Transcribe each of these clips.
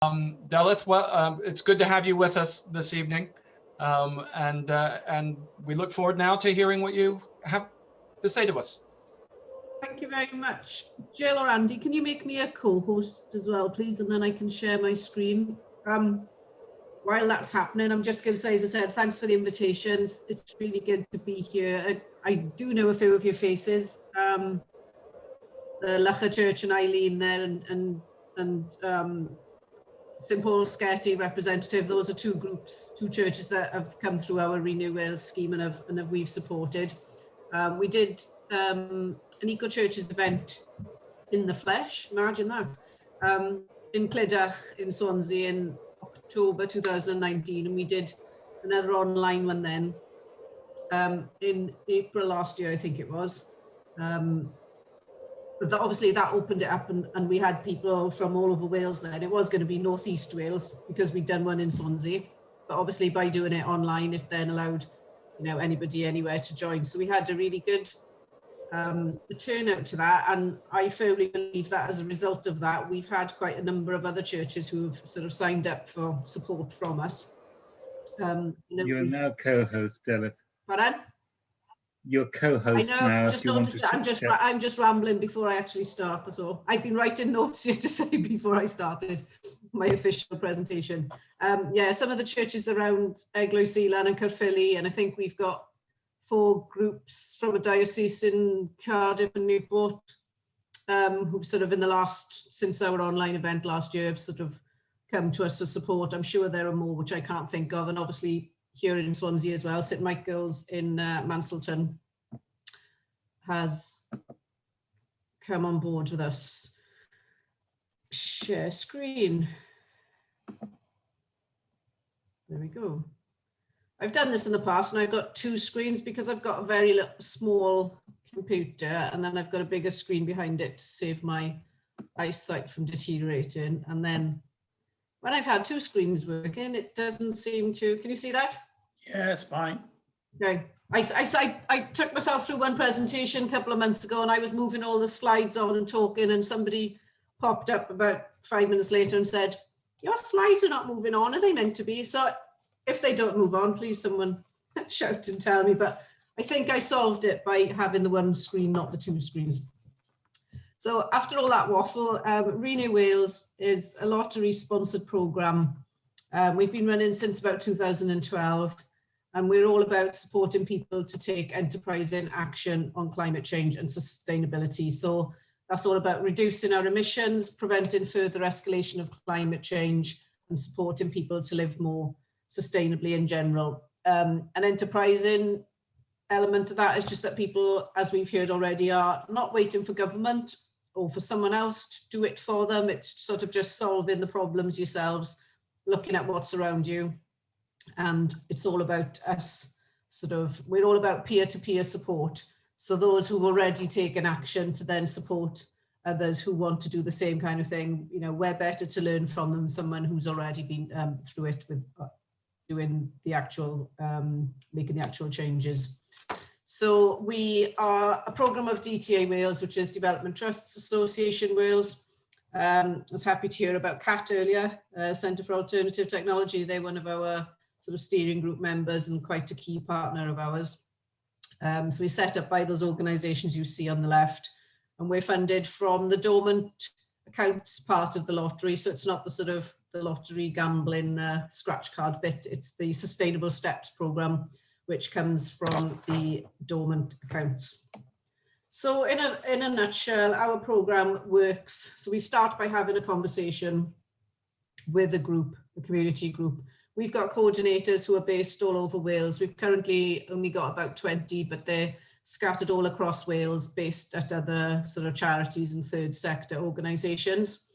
Delith, well, it's good to have you with us this evening, and we look forward now to hearing what you have to say to us. Thank you very much. Jill or Andy, can you make me a co-host as well, please, and then I can share my screen. While that's happening, I'm just going to say, as I said, thanks for the invitations. It's really good to be here. I do know a few of your faces. The Lacha Church and Eileen there, and St Paul's Sketty representative. Those are two groups, two churches that have come through our Renew Wales scheme and we've supported. We did an EcoChurches event in the flesh, imagine that, in Clydach in Swansea in October 2019, and we did another online one then in April last year, I think it was. But obviously that opened it up, and we had people from all over Wales then. It was going to be North East Wales because we'd done one in Swansea, but obviously by doing it online, it then allowed, you know, anybody anywhere to join. So we had a really good turnout to that, and I firmly believe that as a result of that, we've had quite a number of other churches who have sort of signed up for support from us. You're now co-host, Delith. Pardon? You're co-host now. If you want to I'm just rambling before I actually start. That's all. I've been writing notes here to say before I started my official presentation. Yeah, some of the churches around Eglwys Elan and Caerphilly, and I think we've got 4 groups from a diocese in Cardiff and Newport, who've sort of in the last, since our online event last year, have sort of come to us for support. I'm sure there are more which I can't think of, and obviously here in Swansea as well, St Michael's in Manselton has come on board with us. Share screen. There we go. I've done this in the past, and I've got 2 screens because I've got a very small computer, and then I've got a bigger screen behind it to save my eyesight from deteriorating. And then when I've had 2 screens working, it doesn't seem to. Can you see that? Yeah, it's fine. Okay. I took myself through one presentation a couple of months ago, and I was moving all the slides on and talking, and somebody popped up about 5 minutes later and said, "Your slides are not moving on. Are they meant to be?" So if they don't move on, please someone shout and tell me. But I think I solved it by having the one screen, not the 2 screens. So after all that waffle, Renew Wales is a lottery-sponsored programme. We've been running since about 2012, and we're all about supporting people to take enterprising action on climate change and sustainability. So that's all about reducing our emissions, preventing further escalation of climate change, and supporting people to live more sustainably in general. An enterprising element of that is just that people, as we've heard already, are not waiting for government or for someone else to do it for them. It's sort of just solving the problems yourselves, looking at what's around you. And it's all about us, we're all about peer-to-peer support. So those who've already taken action to then support others who want to do the same kind of thing, you know, we're better to learn from them, someone who's already been through it with doing the actual, making the actual changes. So we are a programme of DTA Wales, which is Development Trusts Association Wales. I was happy to hear about CAT earlier, Centre for Alternative Technology. They're one of our sort of steering group members and quite a key partner of ours. So we're set up by those organisations you see on the left, and we're funded from the dormant accounts part of the lottery. So it's not the sort of the lottery gambling scratch card bit, it's the Sustainable Steps programme, which comes from the dormant accounts. So in a nutshell, our programme works. So we start by having a conversation with a group, a community group. We've got coordinators who are based all over Wales. We've currently only got about 20, but they're scattered all across Wales, based at other sort of charities and third sector organisations.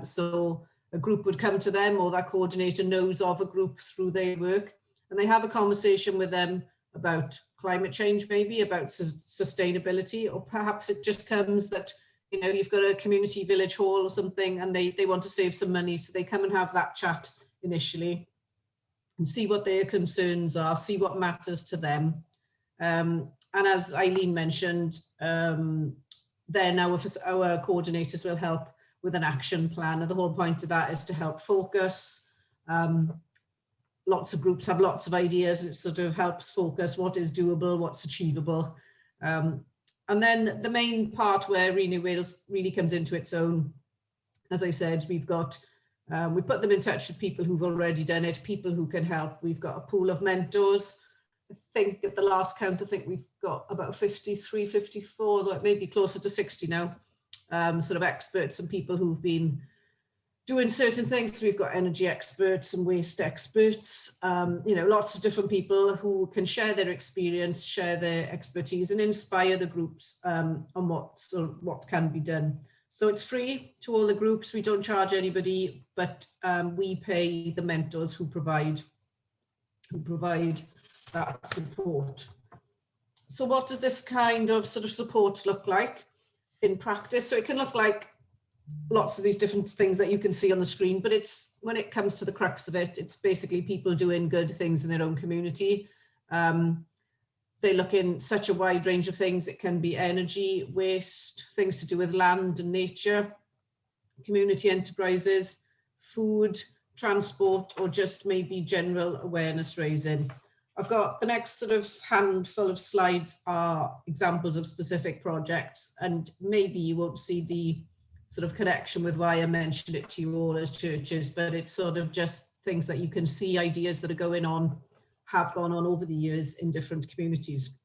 So a group would come to them, or that coordinator knows of a group through their work, and they have a conversation with them about climate change, maybe about sustainability, or perhaps it just comes that, you know, you've got a community village hall or something, and they want to save some money, so they come and have that chat initially and see what their concerns are, see what matters to them. And as Eileen mentioned, then our coordinators will help with an action plan. And the whole point of that is to help focus. Lots of groups have lots of ideas. It sort of helps focus what is doable, what's achievable. And then the main part where Renew Wales really comes into its own, as I said, we've got, we put them in touch with people who've already done it, people who can help. We've got a pool of mentors. I think at the last count, I think we've got about 53, 54, maybe closer to 60 now, sort of experts and people who've been doing certain things. So we've got energy experts and waste experts, you know, lots of different people who can share their experience, share their expertise and inspire the groups on what can be done. So it's free to all the groups. We don't charge anybody, but we pay the mentors who provide that support. So what does this kind of sort of support look like in practice? So it can look like lots of these different things that you can see on the screen, but it's, when it comes to the crux of it, it's basically people doing good things in their own community. They look in such a wide range of things. It can be energy, waste, things to do with land and nature, community enterprises, food, transport, or just maybe general awareness raising. I've got the next sort of handful of slides are examples of specific projects, and maybe you won't see the sort of connection with why I mentioned it to you all as churches, but it's sort of just things that you can see, ideas that are going on, have gone on over the years in different communities.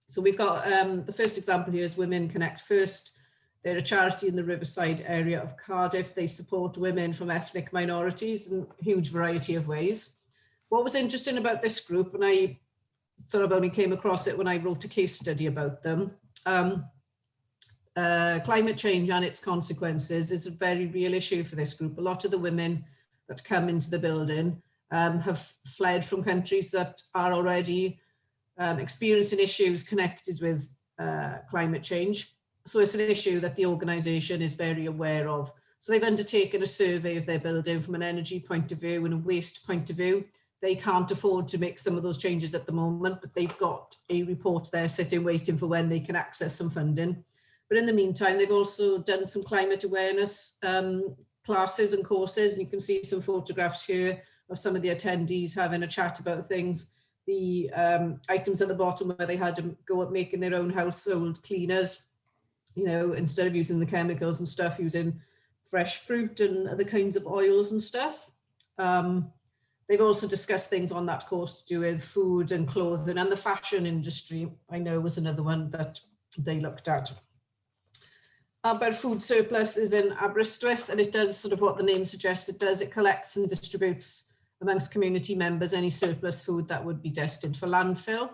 So we've got the first example here is Women Connect First. They're a charity in the Riverside area of Cardiff. They support women from ethnic minorities in a huge variety of ways. What was interesting about this group, and I sort of only came across it when I wrote a case study about them, climate change and its consequences is a very real issue for this group. A lot of the women that come into the building have fled from countries that are already experiencing issues connected with climate change. So it's an issue that the organisation is very aware of. So they've undertaken a survey of their building from an energy point of view and a waste point of view. They can't afford to make some of those changes at the moment, but they've got a report there sitting waiting for when they can access some funding. But in the meantime, they've also done some climate awareness classes and courses, and you can see some photographs here of some of the attendees having a chat about things. The items at the bottom where they had to go up making their own household cleaners, you know, instead of using the chemicals and stuff, using fresh fruit and other kinds of oils and stuff. They've also discussed things on that course to do with food and clothing, and the fashion industry, I know, was another one that they looked at. About food surplus is in Aberystwyth, and it does sort of what the name suggests it does. It collects and distributes amongst community members any surplus food that would be destined for landfill.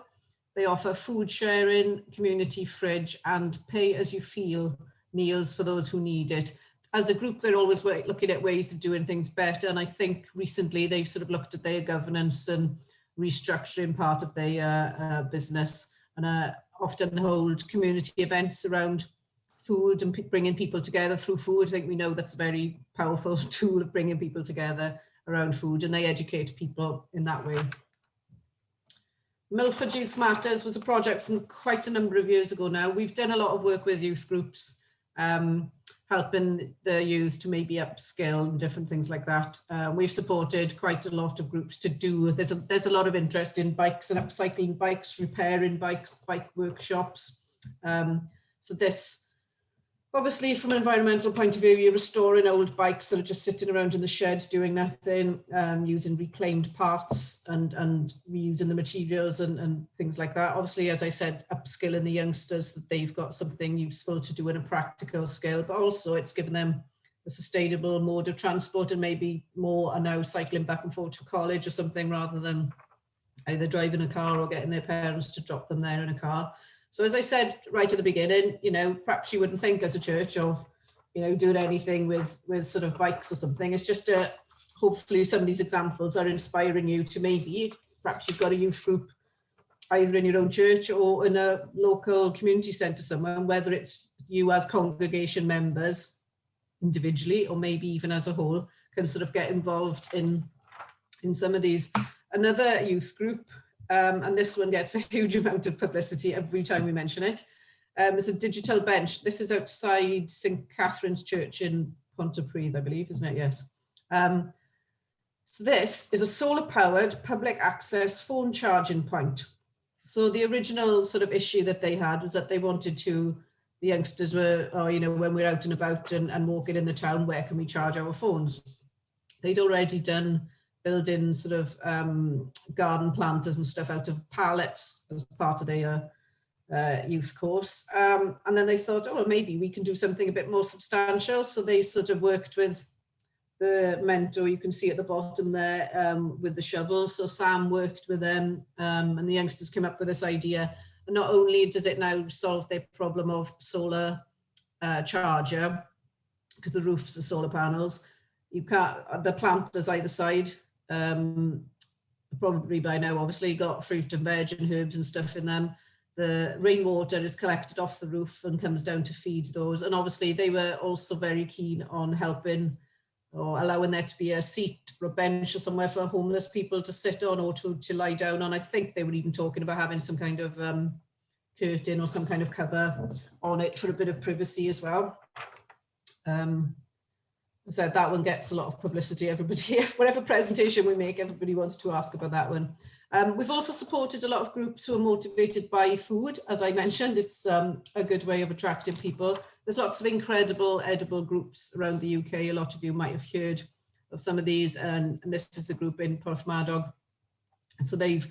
They offer food sharing, community fridge, and pay as you feel meals for those who need it. As a group, they're always looking at ways of doing things better. And I think recently they've sort of looked at their governance and restructuring part of their business, and often hold community events around food and bringing people together through food. I think we know that's a very powerful tool of bringing people together around food, and they educate people in that way. Milford Youth Matters was a project from quite a number of years ago now. We've done a lot of work with youth groups, helping the youth to maybe upskill and different things like that. We've supported quite a lot of groups to do, there's a lot of interest in bikes and upcycling bikes, repairing bikes, bike workshops. So this, obviously from an environmental point of view, you're restoring old bikes that are just sitting around in the shed doing nothing, using reclaimed parts and reusing the materials and things like that. Obviously, as I said, upskilling the youngsters that they've got something useful to do in a practical scale, but also it's given them a sustainable mode of transport, and maybe more are now cycling back and forth to college or something rather than either driving a car or getting their parents to drop them there in a car. So as I said right at the beginning, you know, perhaps you wouldn't think as a church of, you know, doing anything with sort of bikes or something. It's just hopefully some of these examples are inspiring you to maybe, perhaps you've got a youth group either in your own church or in a local community centre somewhere, and whether it's you as congregation members individually or maybe even as a whole can sort of get involved in some of these. Another youth group, and this one gets a huge amount of publicity every time we mention it. It's a digital bench. This is outside St. Catherine's Church in Pontypridd, I believe, isn't it? Yes. So this is a solar-powered public access phone charging point. So the original sort of issue that they had was that they wanted to, the youngsters were, when we're out and about and walking in the town, where can we charge our phones? They'd already done building sort of garden planters and stuff out of pallets as part of their youth course. And then they thought, oh, well, maybe we can do something a bit more substantial. So they sort of worked with the mentor, you can see at the bottom there, with the shovel. So Sam worked with them, and the youngsters came up with this idea. And not only does it now solve their problem of solar charger, because the roofs are solar panels, you can't, the planters either side, probably by now obviously got fruit and veg and herbs and stuff in them. The rainwater is collected off the roof and comes down to feed those. And obviously they were also very keen on helping or allowing there to be a seat or a bench or somewhere for homeless people to sit on or to lie down on. I think they were even talking about having some kind of curtain or some kind of cover on it for a bit of privacy as well. So that one gets a lot of publicity. Everybody, whatever presentation we make, everybody wants to ask about that one. We've also supported a lot of groups who are motivated by food. As I mentioned, it's a good way of attracting people. There's lots of incredible edible groups around the UK. A lot of you might have heard of some of these, and this is the group in Porthmadog. And so they've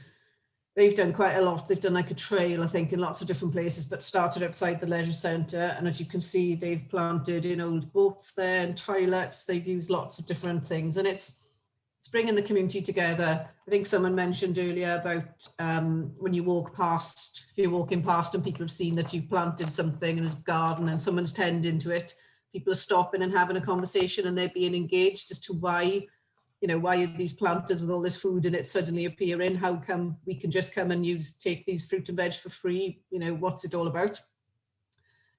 done quite a lot. They've done like a trail, I think, in lots of different places, but started outside the leisure centre. And as you can see, they've planted in old boats there and toilets. They've used lots of different things, and it's bringing the community together. I think someone mentioned earlier about when you walk past, if you're walking past and people have seen that you've planted something in a garden and someone's tending to it, people are stopping and having a conversation and they're being engaged as to why, why are these planters with all this food in it suddenly appearing? How come we can just come and take these fruit and veg for free? What's it all about?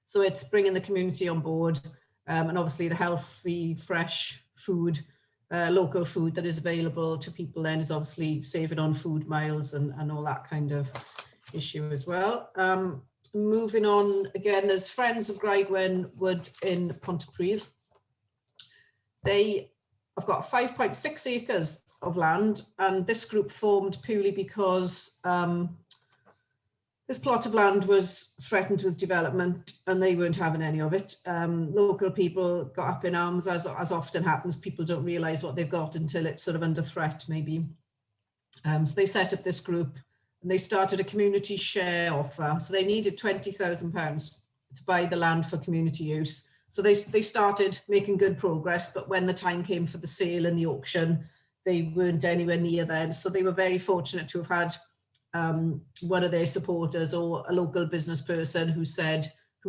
So it's bringing the community on board, and obviously the healthy, fresh food, local food that is available to people then is obviously saving on food miles and all that kind of issue as well. Moving on, again, there's Friends of Graigwen Wood in Pontypridd. They have got 5.6 acres of land, and this group formed purely because this plot of land was threatened with development and they weren't having any of it. Local people got up in arms, as often happens. People don't realise what they've got until it's sort of under threat, maybe. So they set up this group and they started a community share offer. So they needed £20,000 to buy the land for community use. So they started making good progress, but when the time came for the sale and the auction, they weren't anywhere near then. So they were very fortunate to have had one of their supporters or a local business person who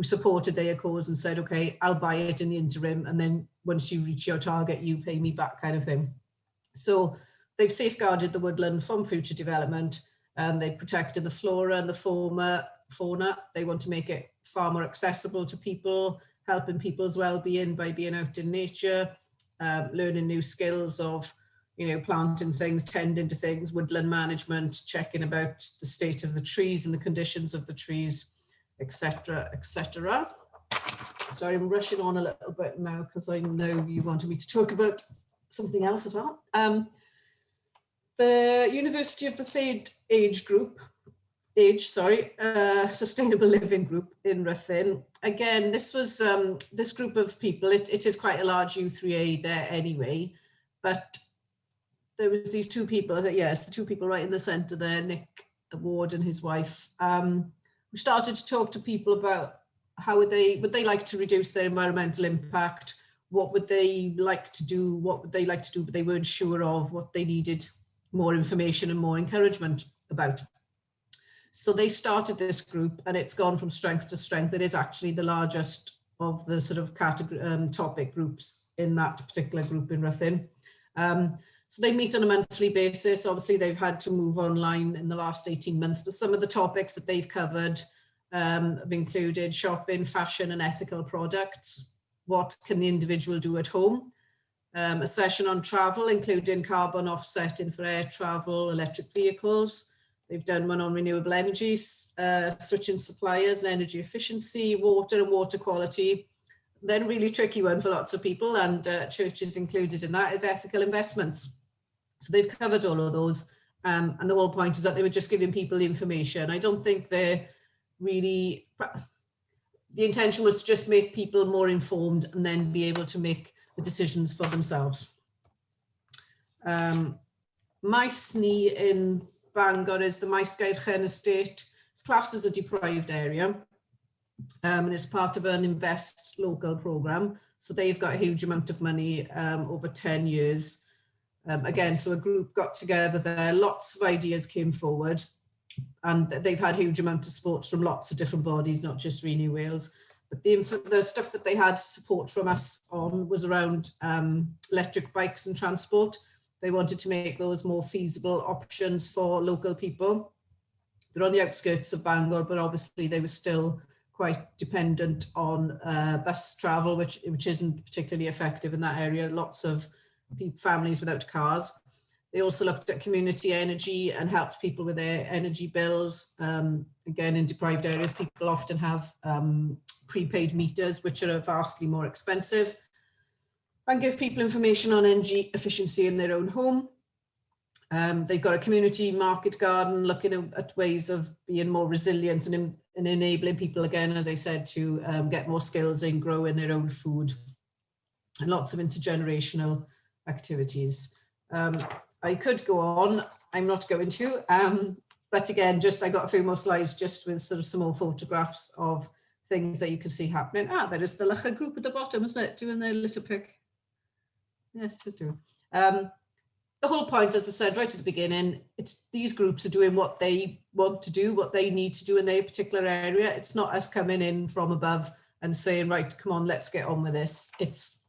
supported their cause and said, okay, I'll buy it in the interim, and then once you reach your target, you pay me back, kind of thing. So they've safeguarded the woodland from future development, and they protected the flora and the fauna. They want to make it far more accessible to people, helping people's well-being by being out in nature, learning new skills of planting things, tending to things, woodland management, checking about the state of the trees and the conditions of the trees, etc., etc. Sorry, I'm rushing on a little bit now because I know you wanted me to talk about something else as well. The University of the Third Sustainable Living Group in Ruthin. Again, this was this group of people. It is quite a large U3A there anyway, but there was these two people, the two people right in the centre there, Nick Ward and his wife, who started to talk to people about how would they like to reduce their environmental impact, what would they like to do, but they weren't sure of, what they needed more information and more encouragement about. So they started this group, and it's gone from strength to strength. It is actually the largest of the sort of category topic groups in that particular group in Ruthin. So they meet on a monthly basis. Obviously, they've had to move online in the last 18 months, but some of the topics that they've covered have included shopping, fashion and ethical products. What can the individual do at home? A session on travel, including carbon offsetting for air travel, electric vehicles. They've done one on renewable energies, switching suppliers and energy efficiency, water and water quality, then really tricky one for lots of people, and churches included in that, is ethical investments. So they've covered all of those, and the whole point is that they were just giving people the information. I don't think they're really, the intention was to just make people more informed and then be able to make the decisions for themselves. Maesni in Bangor is the Maesgairchen estate. It's classed as a deprived area, and it's part of an Invest Local programme. So they've got a huge amount of money over 10 years. Again, so a group got together there, lots of ideas came forward, and they've had huge amount of support from lots of different bodies, not just Renew Wales. But the stuff that they had support from us on was around electric bikes and transport. They wanted to make those more feasible options for local people. They're on the outskirts of Bangor, but obviously they were still quite dependent on bus travel, which isn't particularly effective in that area. Lots of families without cars. They also looked at community energy and helped people with their energy bills. Again, in deprived areas, people often have prepaid meters, which are vastly more expensive, and give people information on energy efficiency in their own home. They've got a community market garden looking at ways of being more resilient and enabling people, again, as I said, to get more skills and grow in their own food, and lots of intergenerational activities. I could go on, I'm not going to, but again, I got a few more slides just with sort of some more photographs of things that you can see happening. There is the Lycha group at the bottom, isn't it? Doing their litter pick. Yes, just doing. The whole point, as I said right at the beginning, it's these groups are doing what they want to do, what they need to do in their particular area. It's not us coming in from above and saying, right, come on, let's get on with this. It's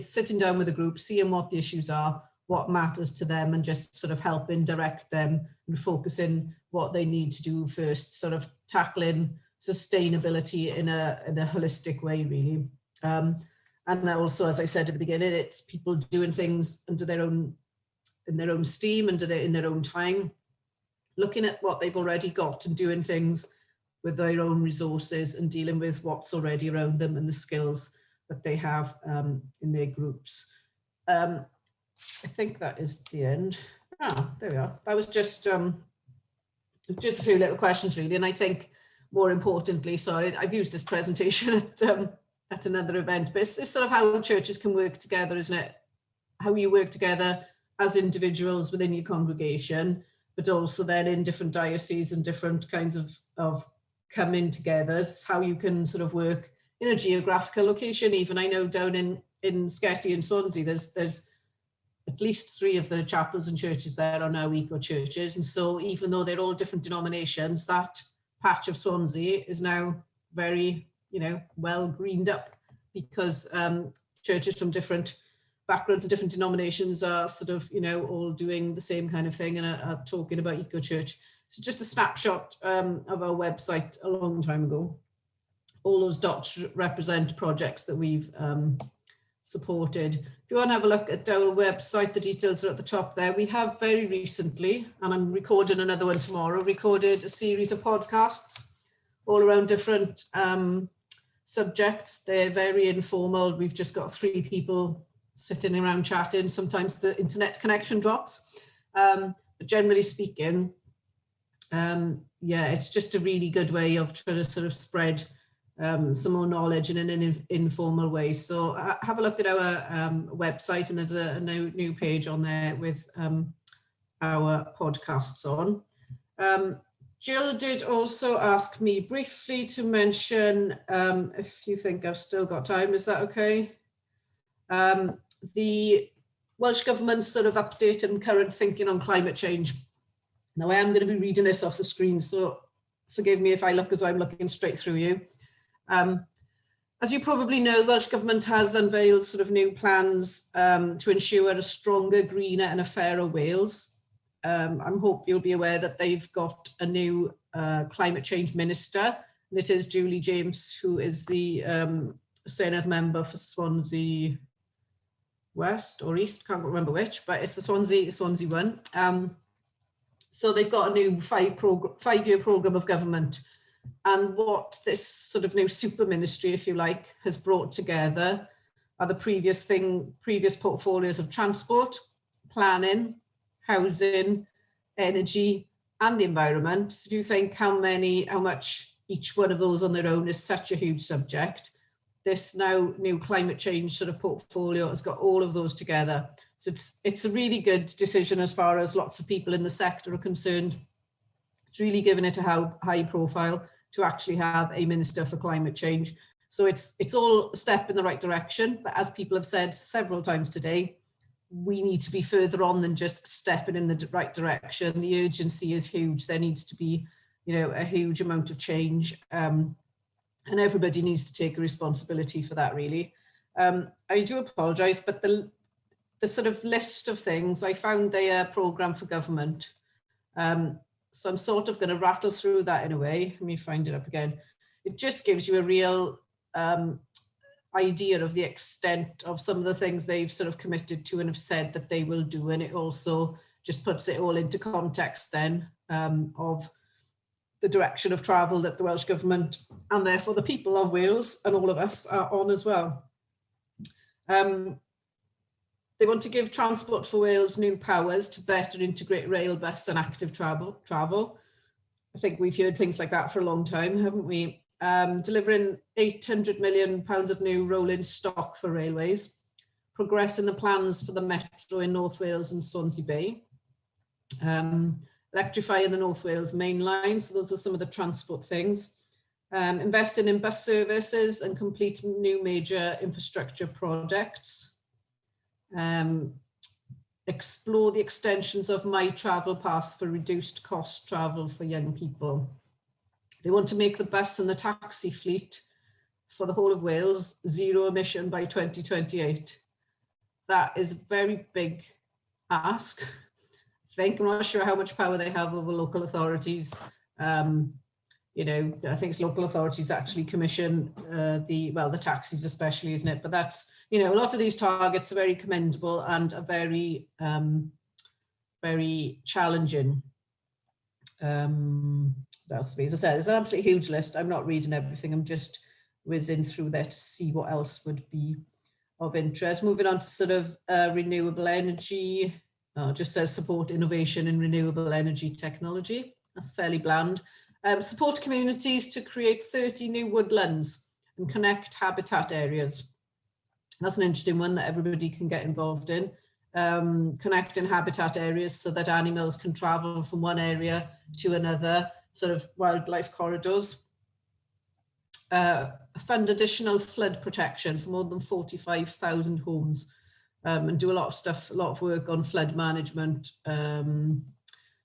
sitting down with a group, seeing what the issues are, what matters to them, and just sort of helping direct them and focusing what they need to do first, sort of tackling sustainability in a holistic way, really. And also, as I said at the beginning, it's people doing things under their own, in their own steam, in their own time, looking at what they've already got and doing things with their own resources and dealing with what's already around them and the skills that they have in their groups. I think that is the end. There we are. That was just a few little questions, really. And I think more importantly, sorry, I've used this presentation at another event, but it's sort of how churches can work together, isn't it? How you work together as individuals within your congregation, but also then in different dioceses and different kinds of coming together. It's how you can sort of work in a geographical location. Even I know down in Sketty and Swansea, there's at least 3 of the chapels and churches there are now EcoChurches. And so even though they're all different denominations, that patch of Swansea is now very, well greened up, because churches from different backgrounds and different denominations are sort of, all doing the same kind of thing and are talking about EcoChurch. So just a snapshot of our website a long time ago. All those dots represent projects that we've supported. If you want to have a look at our website, the details are at the top there. We have very recently, and I'm recording another one tomorrow, recorded a series of podcasts all around different subjects. They're very informal. We've just got 3 people sitting around chatting. Sometimes the internet connection drops, but generally speaking, it's just a really good way of trying to sort of spread some more knowledge in an informal way. So have a look at our website, and there's a new page on there with our podcasts on. Jill did also ask me briefly to mention, if you think I've still got time, is that okay? The Welsh Government's sort of update and current thinking on climate change. Now I am going to be reading this off the screen, so forgive me if I look as though I'm looking straight through you. As you probably know, the Welsh Government has unveiled sort of new plans to ensure a stronger, greener and a fairer Wales. I hope you'll be aware that they've got a new climate change minister, and it is Julie James, who is the Senedd member for Swansea West or East, can't remember which, but it's the Swansea one. So they've got a new 5-year programme of government, And what this sort of new super ministry, if you like, has brought together are the previous portfolios of transport, planning, housing, energy, and the environment. So if you think how much each one of those on their own is such a huge subject, this now new climate change sort of portfolio has got all of those together. So it's a really good decision as far as lots of people in the sector are concerned. It's really given it a high profile to actually have a minister for climate change. So it's all a step in the right direction. But as people have said several times today, we need to be further on than just stepping in the right direction. The urgency is huge. There needs to be, a huge amount of change. And everybody needs to take a responsibility for that, really. I do apologise, but the sort of list of things, I found a programme for government. So I'm sort of going to rattle through that in a way. Let me find it up again. It just gives you a real idea of the extent of some of the things they've sort of committed to and have said that they will do. And it also just puts it all into context then of the direction of travel that the Welsh Government and therefore the people of Wales and all of us are on as well. They want to give Transport for Wales new powers to better integrate rail, bus and active travel. I think we've heard things like that for a long time, haven't we? Delivering £800 million of new rolling stock for railways, progressing the plans for the metro in North Wales and Swansea Bay, electrifying the North Wales main line. So those are some of the transport things. Investing in bus services and complete new major infrastructure projects. Explore the extensions of My Travel Pass for reduced cost travel for young people. They want to make the bus and the taxi fleet for the whole of Wales zero emission by 2028. That is a very big ask. I'm not sure how much power they have over local authorities. I think it's local authorities that actually commission the taxis especially, isn't it? But that's, a lot of these targets are very commendable and are very, very challenging. As I said, there's an absolutely huge list. I'm not reading everything. I'm just whizzing through there to see what else would be of interest. Moving on to sort of renewable energy. It just says support innovation in renewable energy technology. That's fairly bland. Support communities to create 30 new woodlands and connect habitat areas. That's an interesting one that everybody can get involved in. Connecting habitat areas so that animals can travel from one area to another, sort of wildlife corridors. Fund additional flood protection for more than 45,000 homes and do a lot of work on flood management,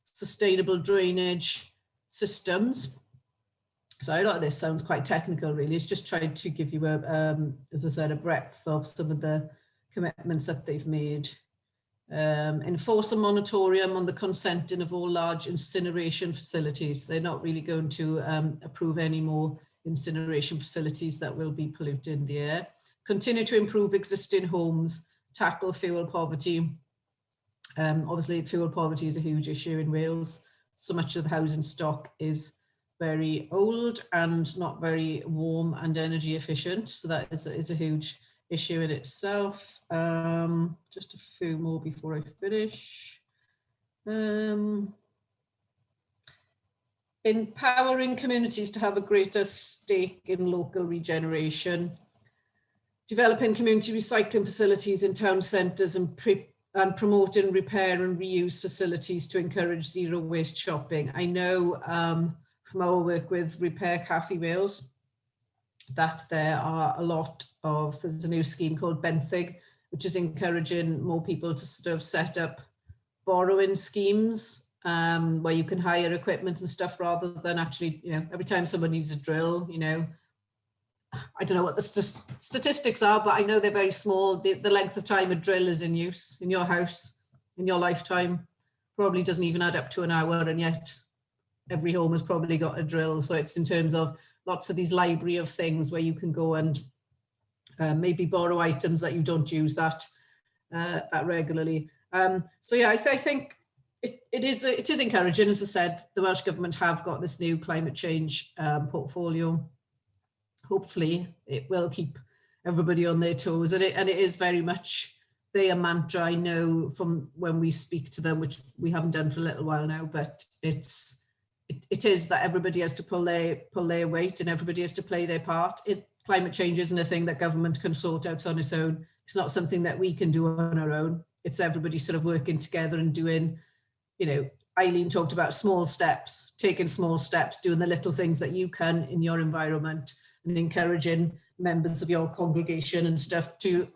sustainable drainage systems. So a lot of this sounds quite technical, really. It's just trying to give you as I said, a breadth of some of the commitments that they've made. Enforce a moratorium on the consenting of all large incineration facilities. They're not really going to approve any more incineration facilities that will be polluting the air. Continue to improve existing homes, tackle fuel poverty. Obviously, fuel poverty is a huge issue in Wales. So much of the housing stock is very old and not very warm and energy efficient. So that is a huge issue in itself. Just a few more before I finish. Empowering communities to have a greater stake in local regeneration. Developing community recycling facilities in town centres and promoting repair and reuse facilities to encourage zero waste shopping. I know from our work with Repair Cafe Wales that there are there's a new scheme called Benthyg, which is encouraging more people to sort of set up borrowing schemes where you can hire equipment and stuff rather than actually, every time someone needs a drill, I don't know what the statistics are, but I know they're very small. The length of time a drill is in use in your house, in your lifetime, probably doesn't even add up to an hour, and yet every home has probably got a drill. So it's in terms of lots of these library of things where you can go and maybe borrow items that you don't use that regularly. So yeah, I think it is encouraging. As I said, the Welsh Government have got this new climate change portfolio. Hopefully it will keep everybody on their toes, and it is very much their mantra. I know from when we speak to them, which we haven't done for a little while now, but it is that everybody has to pull their weight and everybody has to play their part. Climate change isn't a thing that government can sort out on its own. It's not something that we can do on our own. It's everybody sort of working together and doing, you know, Eileen talked about small steps, taking small steps, doing the little things that you can in your environment, and encouraging members of your congregation and stuff to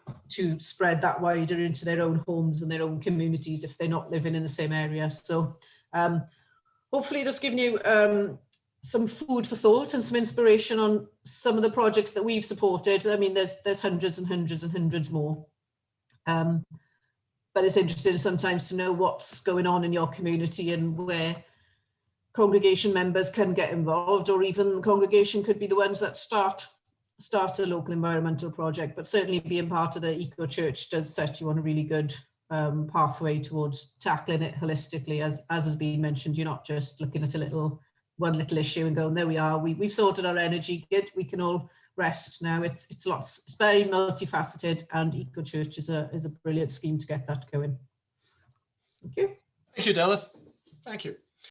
spread that wider into their own homes and their own communities if they're not living in the same area. So hopefully that's given you some food for thought and some inspiration on some of the projects that we've supported. I mean, there's hundreds and hundreds and hundreds more. But it's interesting sometimes to know what's going on in your community and where congregation members can get involved, or even the congregation could be the ones that start a local environmental project. But certainly being part of the EcoChurch does set you on a really good pathway towards tackling it holistically. As has been mentioned, you're not just looking at one little issue and going, there we are, we've sorted our energy, good, we can all rest now. It's very multifaceted, and EcoChurch is a brilliant scheme to get that going. Thank you. Thank you, Della. Thank you.